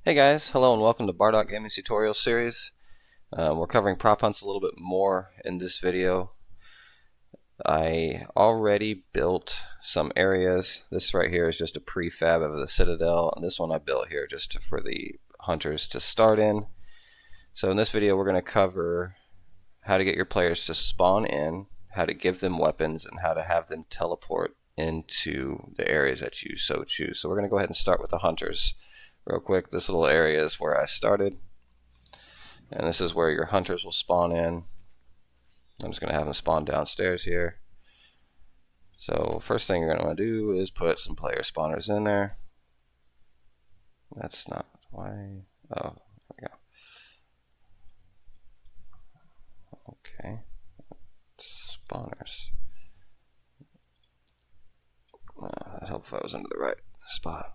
Hey guys, hello and welcome to Bardock Gaming Tutorial Series. We're covering prop hunts a little bit more in this video. I already built some areas. This right here is just a prefab of the Citadel, and this one I built here just for the hunters to start in. So in this video we're going to cover how to get your players to spawn in, how to give them weapons, and how to have them teleport into the areas that you so choose. So we're going to go ahead and start with the hunters. Real quick, this little area is where I started, and this is where your hunters will spawn in. I'm just going to have them spawn downstairs here. So first thing you're going to want to do is put some player spawners in there. That's not why. Oh, there we go. Okay, spawners. I'd help if I was under the right spot.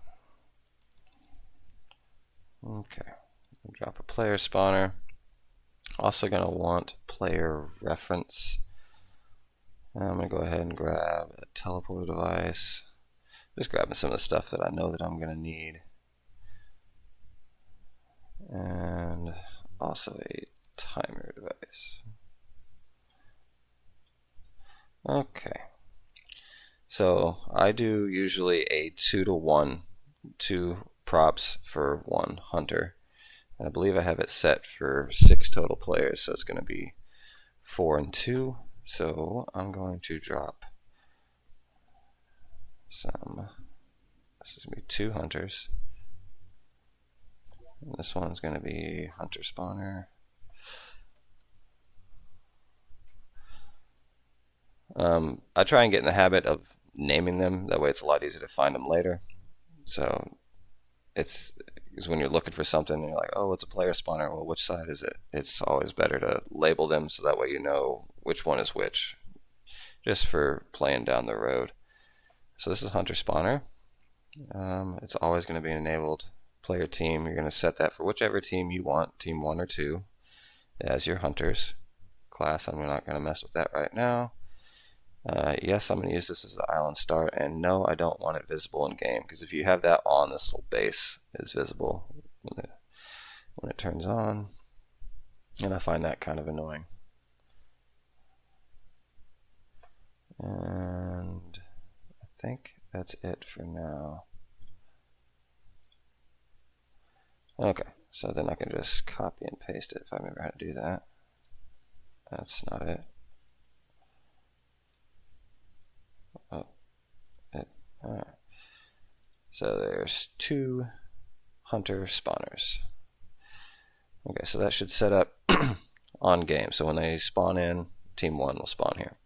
Okay, drop a player spawner. Also going to want player reference. I'm going to go ahead and grab a teleporter device. Just grabbing some of the stuff that I know that I'm going to need. And also a timer device. Okay. So I do usually a 2-to-1, 2 props for 1 hunter. And I believe I have it set for 6 total players, so it's going to be 4 and 2. So I'm going to drop some. This is going to be 2 hunters. And this one's going to be hunter spawner. I try and get in the habit of naming them. That way it's a lot easier to find them later. So it's when you're looking for something and you're like, oh, it's a player spawner. Well, which side is it? It's always better to label them so that way you know which one is which, just for playing down the road. So this is hunter spawner. It's always going to be an enabled player team. You're going to set that for whichever team you want, team 1 or 2, as your hunters. Class, I'm not going to mess with that right now. Yes, I'm going to use this as the island start, and no, I don't want it visible in game, because if you have that on, this little base is visible when it turns on, and I find that kind of annoying. And I think that's it for now. Okay, so then I can just copy and paste it if I remember how to do that. That's not it. Oh, it. Alright. So there's 2 hunter spawners. Okay, so that should set up on game. So when they spawn in, team 1 will spawn here.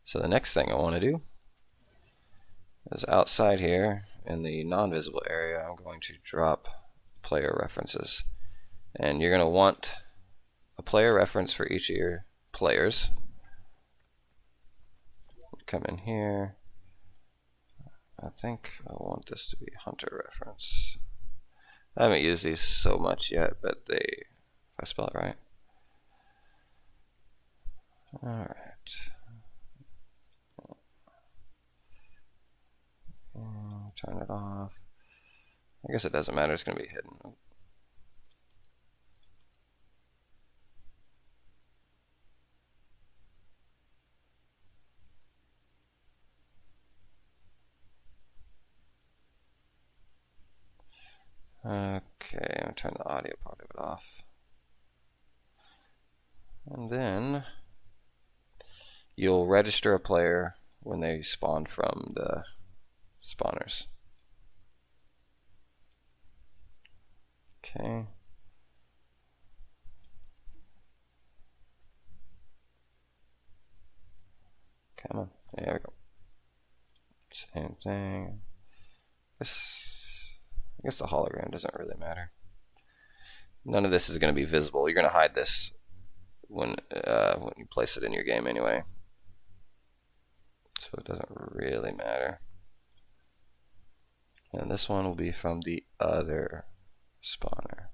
So the next thing I want to do is outside here in the non-visible area, I'm going to drop player references. And you're going to want a player reference for each of your players. Come in here. I think I want this to be hunter reference. I haven't used these so much yet, but if I spell it right. Alright. Turn it off. I guess it doesn't matter, it's going to be hidden. Okay, I'm going to turn the audio part of it off. And then you'll register a player when they spawn from the spawners. Okay. Come on. There we go. Same thing. I guess the hologram doesn't really matter. None of this is going to be visible. You're going to hide this when you place it in your game anyway. So it doesn't really matter. And this one will be from the other spawner.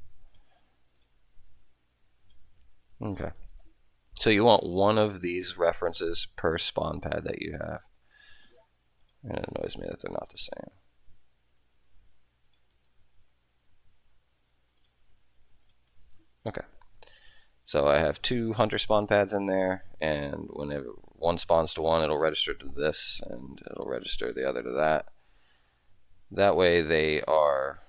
Okay. So you want one of these references per spawn pad that you have. And it annoys me that they're not the same. Okay. So I have two hunter spawn pads in there, and whenever one spawns to one, it'll register to this, and it'll register the other to that. That way they are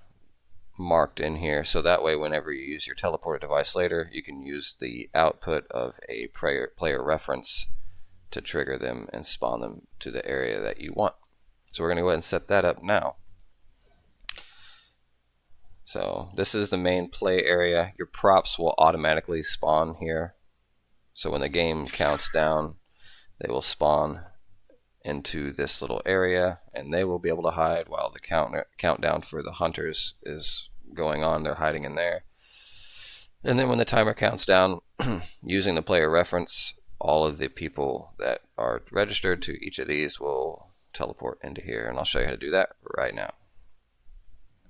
marked in here, so that way whenever you use your teleporter device later, you can use the output of a player reference to trigger them and spawn them to the area that you want. So we're going to go ahead and set that up now. So this is the main play area. Your props will automatically spawn here. So when the game counts down, they will spawn into this little area, and they will be able to hide while the countdown for the hunters is going on. They're hiding in there. And then when the timer counts down, using the player reference, all of the people that are registered to each of these will teleport into here, and I'll show you how to do that right now.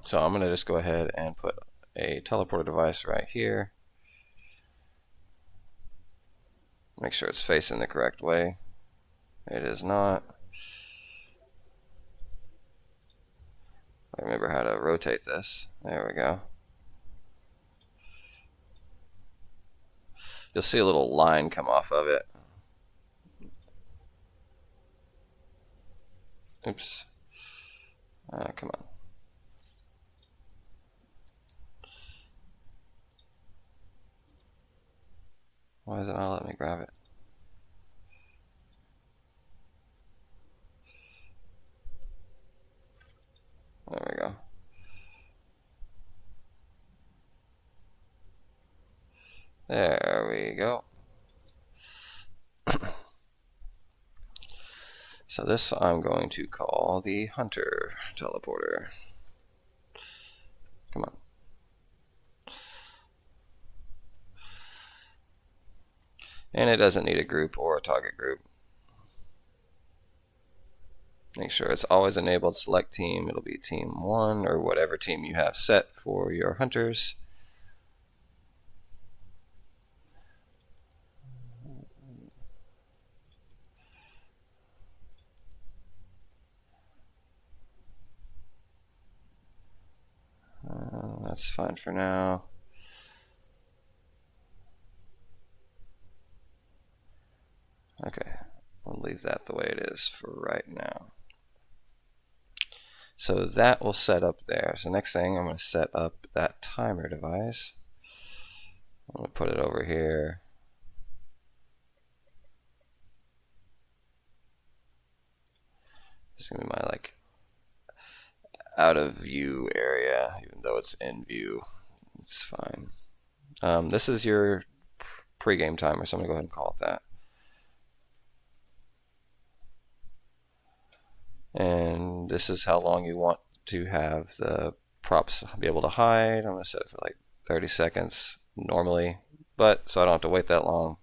So I'm going to just go ahead and put a teleporter device right here. Make sure it's facing the correct way. It is not. I remember how to rotate this. There we go. You'll see a little line come off of it. Oops. Come on. Why is it not letting me grab it? There we go. There we go. So this I'm going to call the Hunter teleporter. Come on. And it doesn't need a group or a target group. Make sure it's always enabled. Select team. It'll be team 1 or whatever team you have set for your hunters. That's fine for now. Okay, we'll leave that the way it is for right now. So that will set up there. So next thing, I'm going to set up that timer device. I'm going to put it over here. This is going to be my like out of view area, even though it's in view. It's fine. This is your pregame timer, so I'm going to go ahead and call it that. And this is how long you want to have the props be able to hide. I'm going to set it for like 30 seconds normally, but so I don't have to wait that long,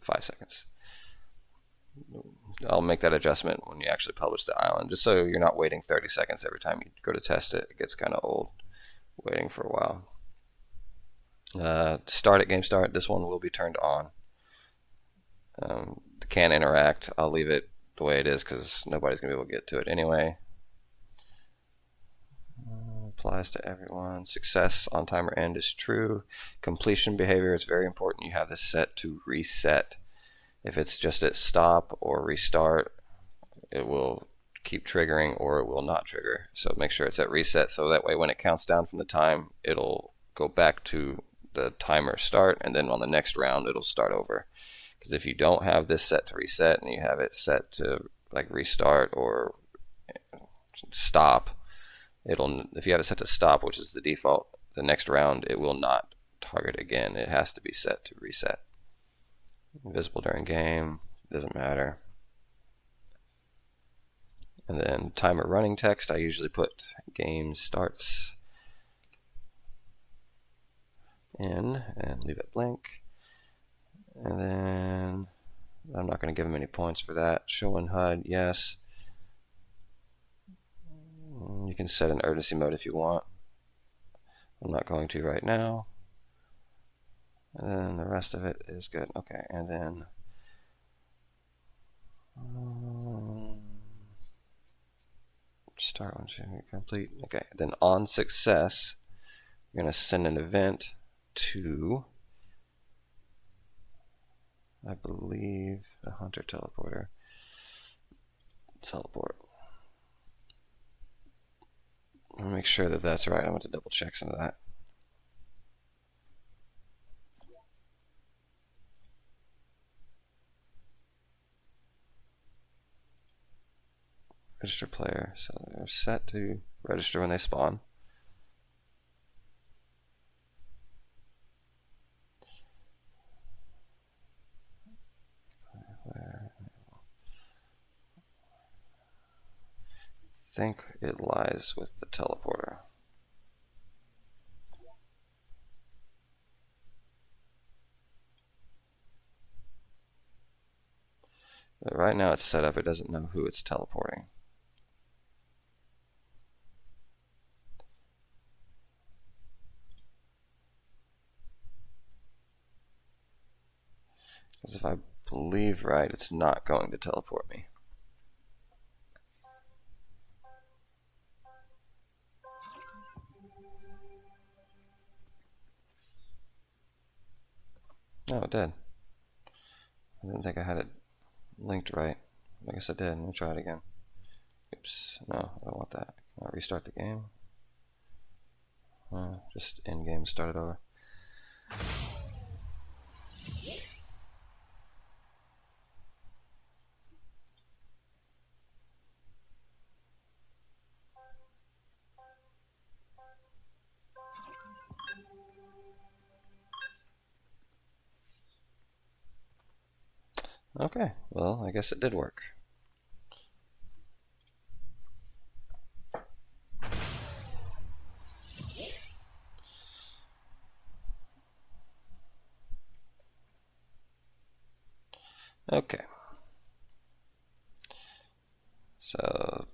5 seconds. I'll make that adjustment when you actually publish the island, just so you're not waiting 30 seconds every time you go to test it. It gets kind of old waiting for a while. Start at game start, this one will be turned on. Can't interact. I'll leave it the way it is because nobody's going to be able to get to it anyway. Applies to everyone. Success on timer end is true. Completion behavior is very important. You have this set to reset. If it's just at stop or restart, it will keep triggering or it will not trigger. So make sure it's at reset, so that way when it counts down from the time, it'll go back to the timer start, and then on the next round it'll start over. Because if you don't have this set to reset and you have it set to like restart or stop, if you have it set to stop, which is the default, the next round it will not target again. It has to be set to reset. Invisible during game, doesn't matter. And then timer running text, I usually put game starts in and leave it blank. And then I'm not going to give them any points for that. Show in HUD, yes. You can set an urgency mode if you want. I'm not going to right now. And then the rest of it is good. Okay, and then start once you complete. Okay, then on success, you're going to send an event to, I believe, the hunter teleporter. Teleport. Let me make sure that that's right. I want to double check some of that. Register player. So they're set to register when they spawn. I think it lies with the teleporter. But right now it's set up, it doesn't know who it's teleporting. Because if I believe right, it's not going to teleport me. No, it did. I didn't think I had it linked right. I guess I did. Let me try it again. Oops. No, I don't want that. Can I restart the game? Just in-game started over. Okay, well, I guess it did work. Okay. So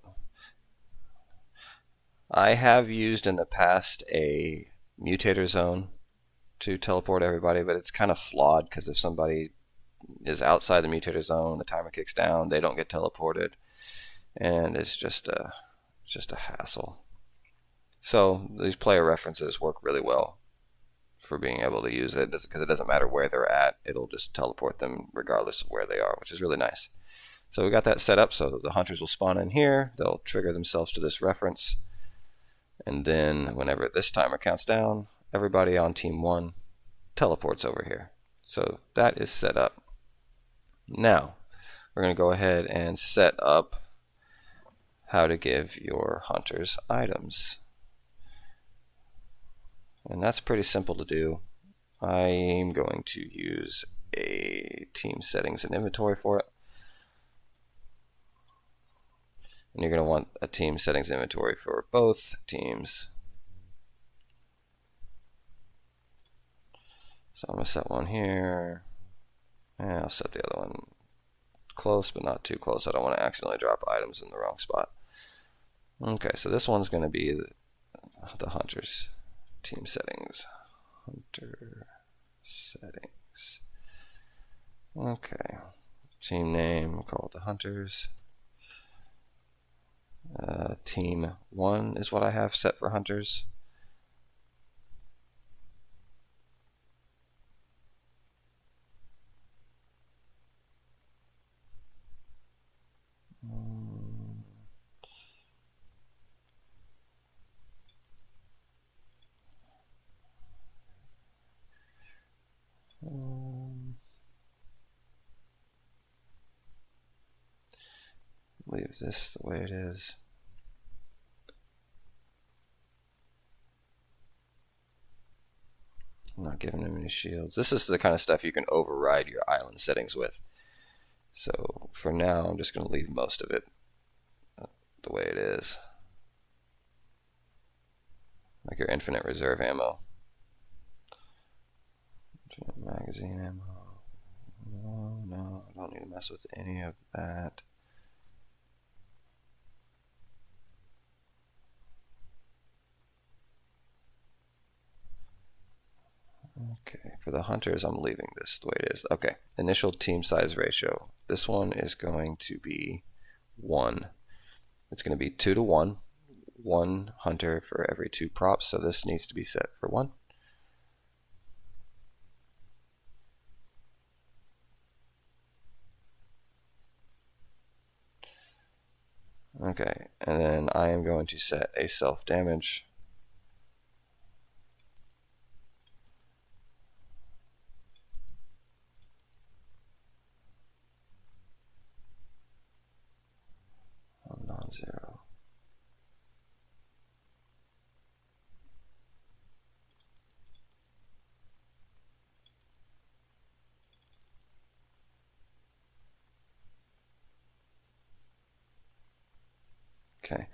I have used in the past a mutator zone to teleport everybody, but it's kind of flawed because if somebody is outside the mutator zone, the timer kicks down, they don't get teleported, and it's just a hassle. So these player references work really well for being able to use it because it doesn't matter where they're at, it'll just teleport them regardless of where they are, which is really nice. So we got that set up so the hunters will spawn in here, they'll trigger themselves to this reference, and then whenever this timer counts down, everybody on team 1 teleports over here. So that is set up. Now, we're going to go ahead and set up how to give your hunters items. And that's pretty simple to do. I'm going to use a team settings and inventory for it. And you're going to want a team settings inventory for both teams. So I'm going to set one here, and I'll set the other one close, but not too close. I don't want to accidentally drop items in the wrong spot. Okay, so this one's going to be the hunters. Team settings. Hunter settings. Okay. Team name, we'll call it the hunters. Team 1 is what I have set for hunters. Leave this the way it is. I'm not giving him any shields. This is the kind of stuff you can override your island settings with. So for now, I'm just going to leave most of it the way it is. Like your infinite reserve ammo. Magazine ammo. No, I don't need to mess with any of that. Okay, for the hunters, I'm leaving this the way it is. Okay, initial team size ratio. This one is going to be 1. It's going to be 2 to 1. 1 hunter for every 2 props, so this needs to be set for 1. Okay, and then I am going to set a self damage. Non-zero. Okay.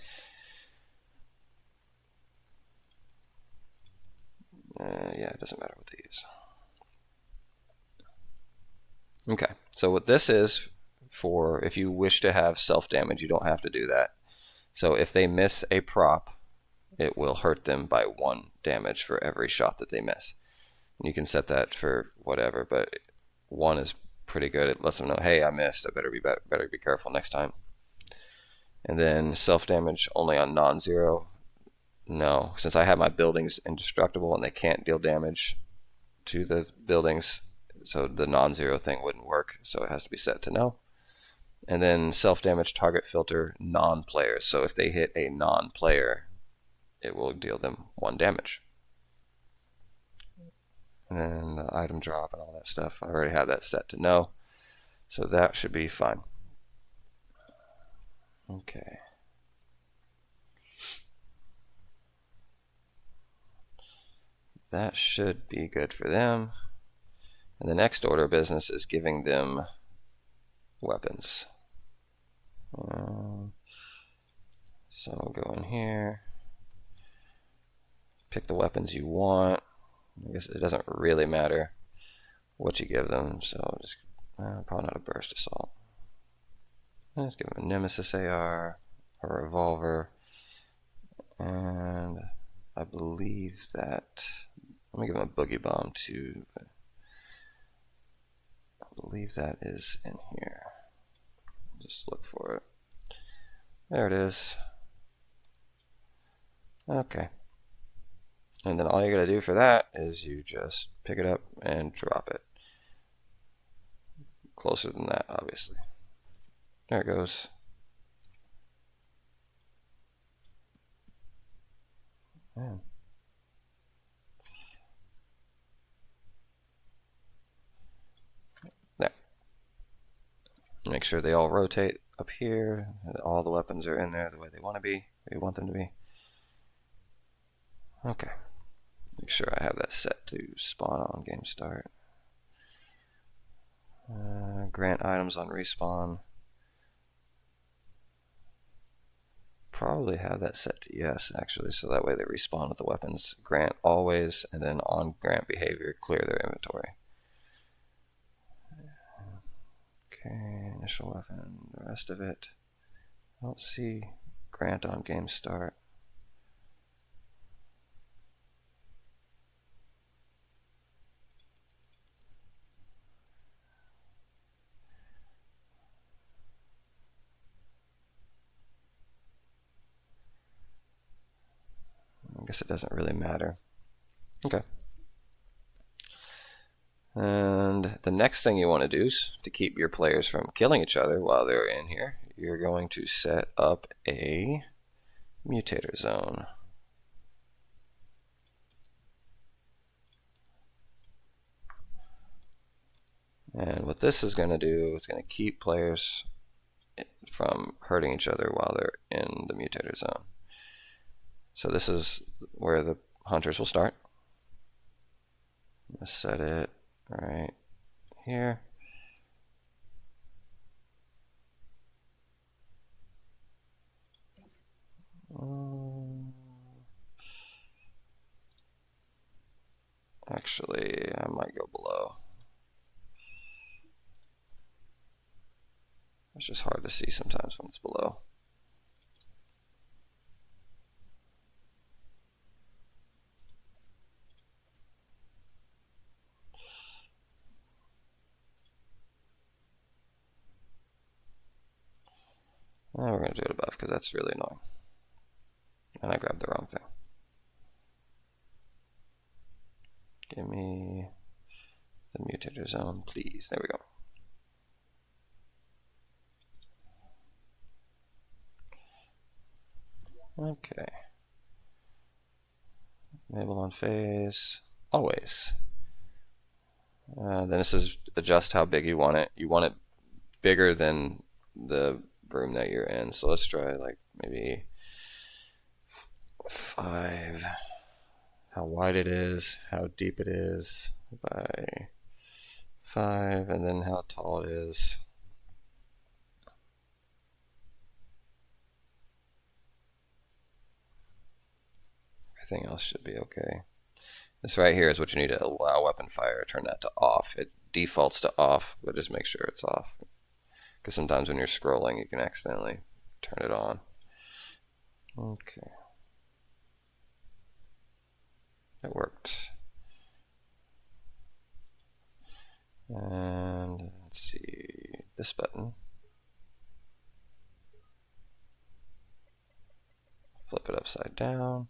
Yeah, it doesn't matter what they use. Okay, so what this is for, if you wish to have self damage, you don't have to do that. So if they miss a prop, it will hurt them by 1 damage for every shot that they miss. And you can set that for whatever, but 1 is pretty good. It lets them know, hey, I missed. I better be careful next time. And then self damage only on non-zero. No, since I have my buildings indestructible and they can't deal damage to the buildings, so the non-zero thing wouldn't work. So it has to be set to no. And then self-damage target filter non-players. So if they hit a non-player, it will deal them 1 damage. And then the item drop and all that stuff, I already have that set to no. So that should be fine. Okay. That should be good for them. And the next order of business is giving them weapons. So I'll go in here, pick the weapons you want. I guess it doesn't really matter what you give them, so just probably not a burst assault. Let's give them a Nemesis AR, a revolver, and I believe that, let me give them a boogie bomb too. I believe that is in here. Just look for it. There it is. Okay. And then all you gotta do for that is you just pick it up and drop it. Closer than that, obviously. There it goes. Yeah. There. Make sure they all rotate up here. All the weapons are in there the way they want to be, or you want them to be. Okay. Make sure I have that set to spawn on game start. Grant items on respawn. Probably have that set to yes, actually, so that way they respawn with the weapons. Grant always, and then on grant behavior, clear their inventory. Okay, initial weapon, the rest of it. I don't see grant on game start. I guess it doesn't really matter. Okay. And the next thing you want to do is to keep your players from killing each other while they're in here, you're going to set up a mutator zone. And what this is going to do is going to keep players from hurting each other while they're in the mutator zone. So this is where the hunters will start. Let's set it right here. Actually, I might go below. It's just hard to see sometimes when it's below. We're going to do it above because that's really annoying. And I grabbed the wrong thing. Give me the mutator zone, please. There we go. Okay. Enable on phase always. Then this is adjust how big you want it. You want it bigger than the room that you're in. So let's try like maybe 5. How wide it is, how deep it is by 5, and then how tall it is. Everything else should be okay. This right here is what you need to allow weapon fire. Turn that to off. It defaults to off, but just make sure it's off. Because sometimes when you're scrolling, you can accidentally turn it on. Okay. It worked. And let's see, this button. Flip it upside down.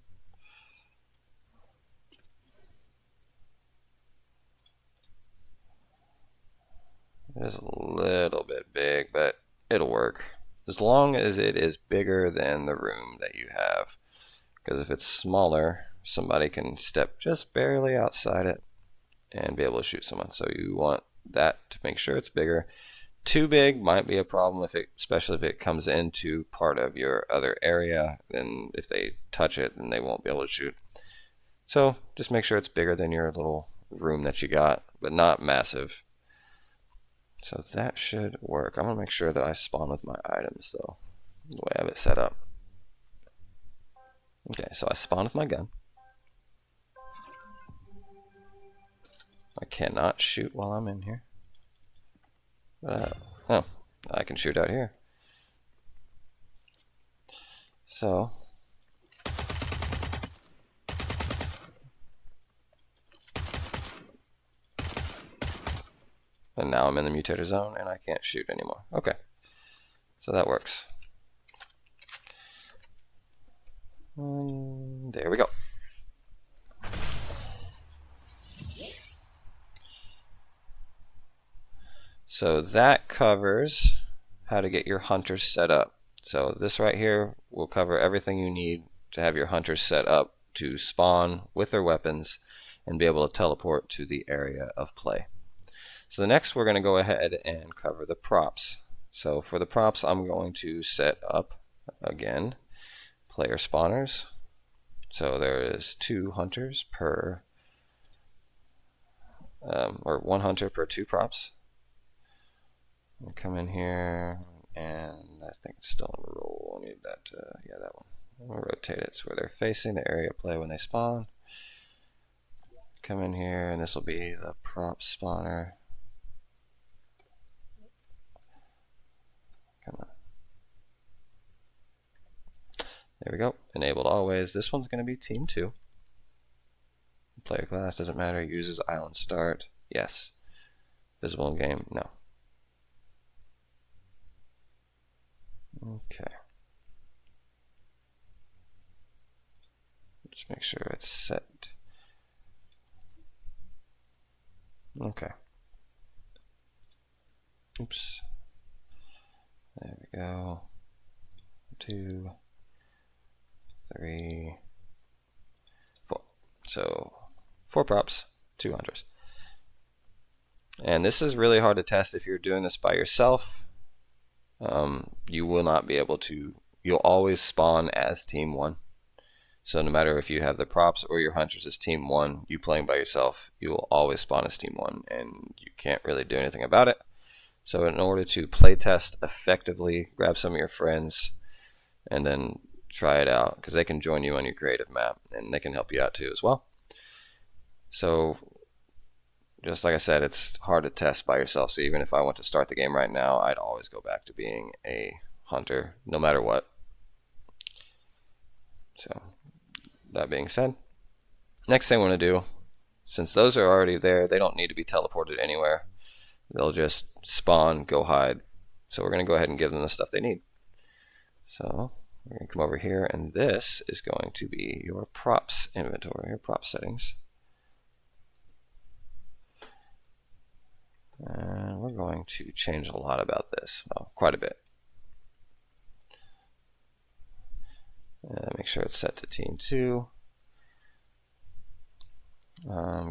It is a little bit big, but it'll work. As long as it is bigger than the room that you have. Because if it's smaller, somebody can step just barely outside it and be able to shoot someone. So you want that to make sure it's bigger. Too big might be a problem, especially if it comes into part of your other area. Then if they touch it, then they won't be able to shoot. So just make sure it's bigger than your little room that you got, but not massive. So that should work. I'm going to make sure that I spawn with my items, though, the way I have it set up. Okay, so I spawn with my gun. I cannot shoot while I'm in here. Oh, I can shoot out here. So, and now I'm in the mutator zone and I can't shoot anymore. Okay, so that works. There we go. So that covers how to get your hunters set up. So this right here will cover everything you need to have your hunters set up to spawn with their weapons and be able to teleport to the area of play. So the next we're going to go ahead and cover the props. So for the props, I'm going to set up, again, player spawners. So there is 2 hunters per, or 1 hunter per 2 props. We'll come in here, and I think it's still in roll. I need that, yeah, that one. We'll rotate it to where they're facing the area of play when they spawn. Come in here, and this will be the prop spawner. Come on. There we go. Enabled always. This one's going to be team 2. Player class doesn't matter. Uses island start. Yes. Visible in game. No. Okay. Just make sure it's set. Okay. Oops. There we go. 2, 3, 4. So 4 props, 2 hunters. And this is really hard to test if you're doing this by yourself. You will not be able to. You'll always spawn as team 1. So no matter if you have the props or your hunters as team 1, you playing by yourself, you will always spawn as team 1, and you can't really do anything about it. So in order to play test effectively, grab some of your friends and then try it out, because they can join you on your creative map and they can help you out too as well. So just like I said, it's hard to test by yourself. So even if I want to start the game right now, I'd always go back to being a hunter no matter what. So that being said, next thing I want to do, since those are already there, they don't need to be teleported anywhere. They'll just spawn, go hide. So we're going to go ahead and give them the stuff they need. So we're going to come over here, and this is going to be your props inventory, your prop settings. And we're going to change a lot about this, well, quite a bit. Make sure it's set to team 2.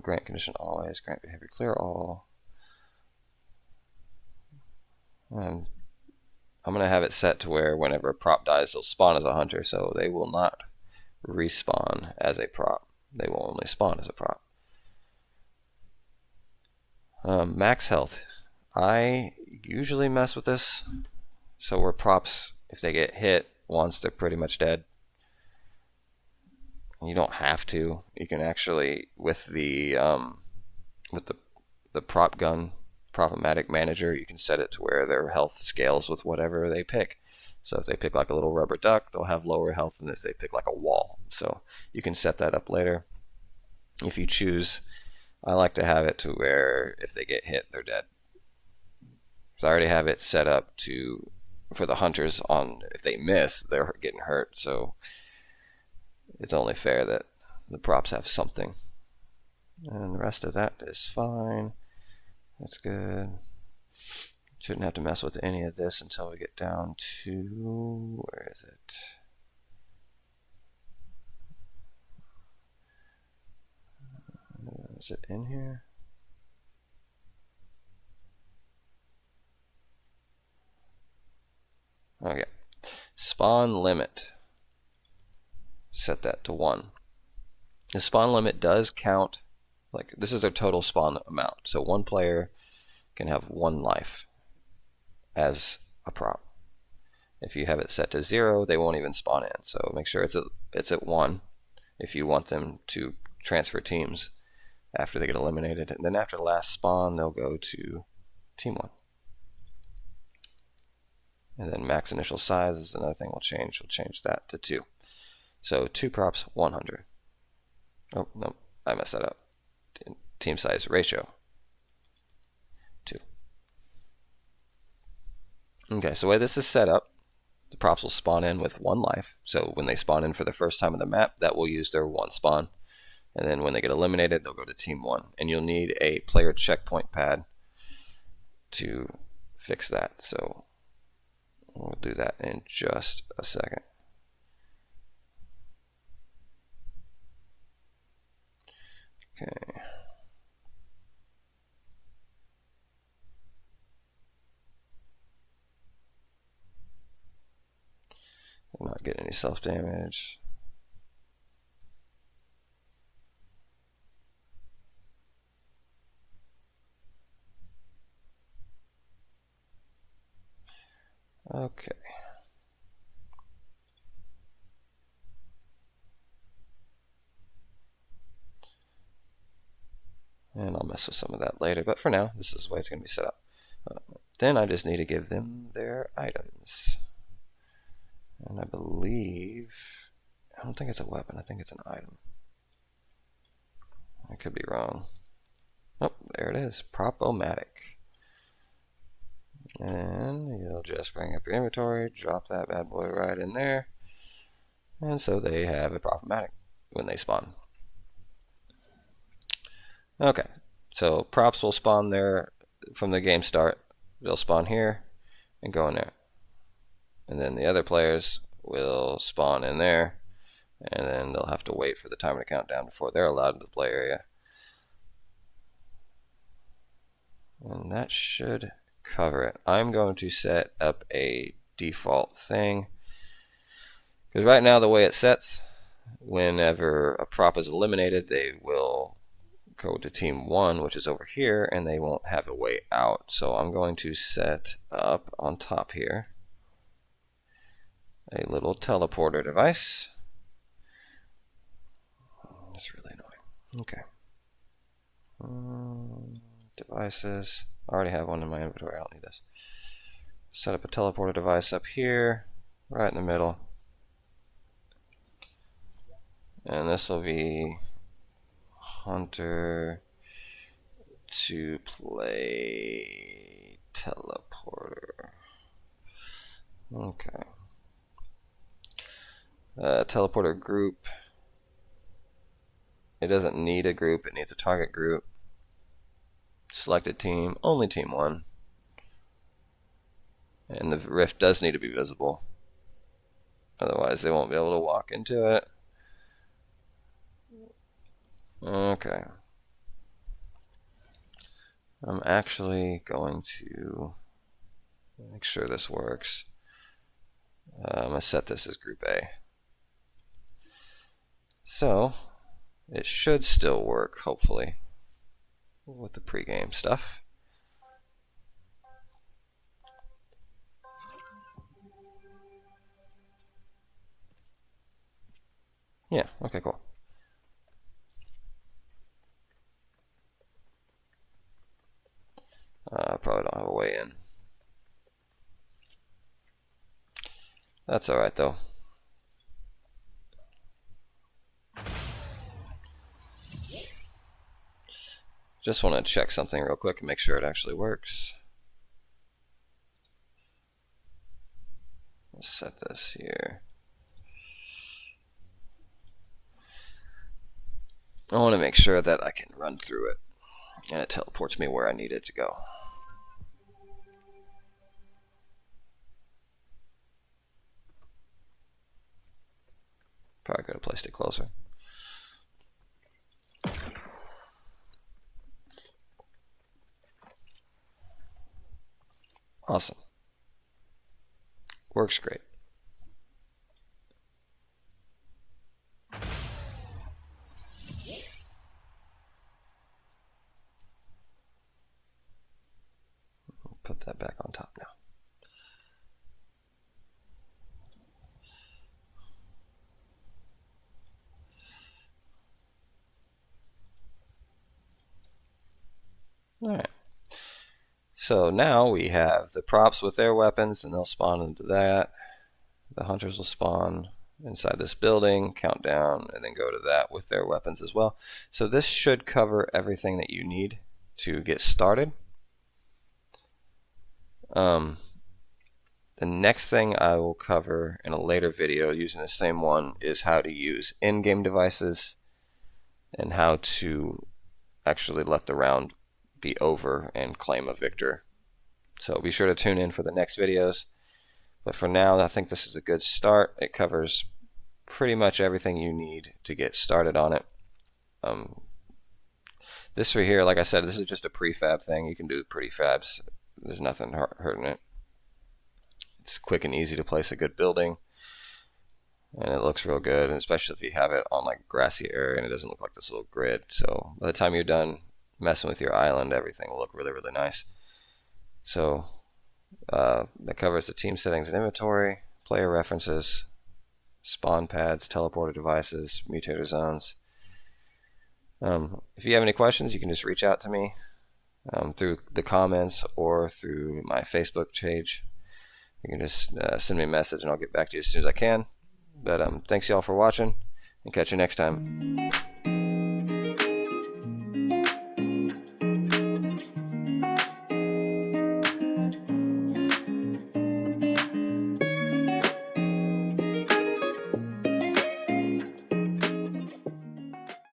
Grant condition always, grant behavior clear all. And I'm going to have it set to where whenever a prop dies, they'll spawn as a hunter, so they will not respawn as a prop. They will only spawn as a prop. Max health. I usually mess with this, so where props, if they get hit once, they're pretty much dead. You don't have to. You can actually, with the prop gun, Prop-O-Matic manager, you can set it to where their health scales with whatever they pick. So if they pick like a little rubber duck, they'll have lower health than if they pick like a wall. So you can set that up later. If you choose, I like to have it to where if they get hit, they're dead. So I already have it set up to for the hunters on if they miss, they're getting hurt. So it's only fair that the props have something. And the rest of that is fine. That's good. Shouldn't have to mess with any of this until we get down to, where is it? Is it in here? Okay. Spawn limit. Set that to 1. The spawn limit does count, like this is their total spawn amount. So one player can have 1 life as a prop. If you have it set to 0, they won't even spawn in. So make sure it's at 1 if you want them to transfer teams after they get eliminated. And then after the last spawn, they'll go to team 1. And then max initial size is another thing we'll change. We'll change that to 2. So 2 props, 100. Oh, no, I messed that up. Team size ratio, 2. Okay, so the way this is set up, the props will spawn in with 1 life. So when they spawn in for the first time on the map, that will use their 1 spawn. And then when they get eliminated, they'll go to team 1. And you'll need a player checkpoint pad to fix that. So we'll do that in just a second. Okay. I'm not getting any self-damage. Okay. And I'll mess with some of that later, but for now, this is the way it's going to be set up. Then I just need to give them their items. And I believe, I don't think it's a weapon, I think it's an item. I could be wrong. Oh, there it is, Prop-O-Matic. And you'll just bring up your inventory, drop that bad boy right in there. And so they have a Prop-O-Matic when they spawn. Okay, so props will spawn there from the game start. They'll spawn here and go in there. And then the other players will spawn in there, and then they'll have to wait for the timer to count down before they're allowed into the play area. And that should cover it. I'm going to set up a default thing, because right now the way it sets, whenever a prop is eliminated, they will go to team 1, which is over here, and they won't have a way out. So I'm going to set up on top here a little teleporter device. That's really annoying. Okay. Devices. I already have one in my inventory. I don't need this. Set up a teleporter device up here, right in the middle. And this will be Hunter to play teleporter. Okay. Teleporter group. It doesn't need a group, it needs a target group. Selected team, only team 1. And the rift does need to be visible. Otherwise, they won't be able to walk into it. Okay. I'm actually going to make sure this works. I'm going to set this as Group A. So, it should still work, hopefully, with the pregame stuff. Yeah, okay, cool. Probably don't have a way in. That's alright, though. Just want to check something real quick and make sure it actually works. Let's set this here. I want to make sure that I can run through it and it teleports me where I need it to go. Probably could have placed it closer. Awesome. Works great. Put that back on top now. Alright. So now we have the props with their weapons, and they'll spawn into that. The hunters will spawn inside this building, count down, and then go to that with their weapons as well. So this should cover everything that you need to get started. The next thing I will cover in a later video using the same one is how to use in-game devices and how to actually let the round be over and claim a victor. So be sure to tune in for the next videos. But for now, I think this is a good start. It covers pretty much everything you need to get started on it. This right here, like I said, this is just a prefab thing. You can do prefabs. There's nothing hurting it. It's quick and easy to place a good building, and it looks real good, and especially if you have it on like grassy area and it doesn't look like this little grid. So by the time you're done messing with your island, everything will look really, really nice. So that covers the team settings and inventory, player references, spawn pads, teleporter devices, mutator zones. If you have any questions, you can just reach out to me through the comments or through my Facebook page. You can just send me a message and I'll get back to you as soon as I can. But thanks y'all for watching, and catch you next time.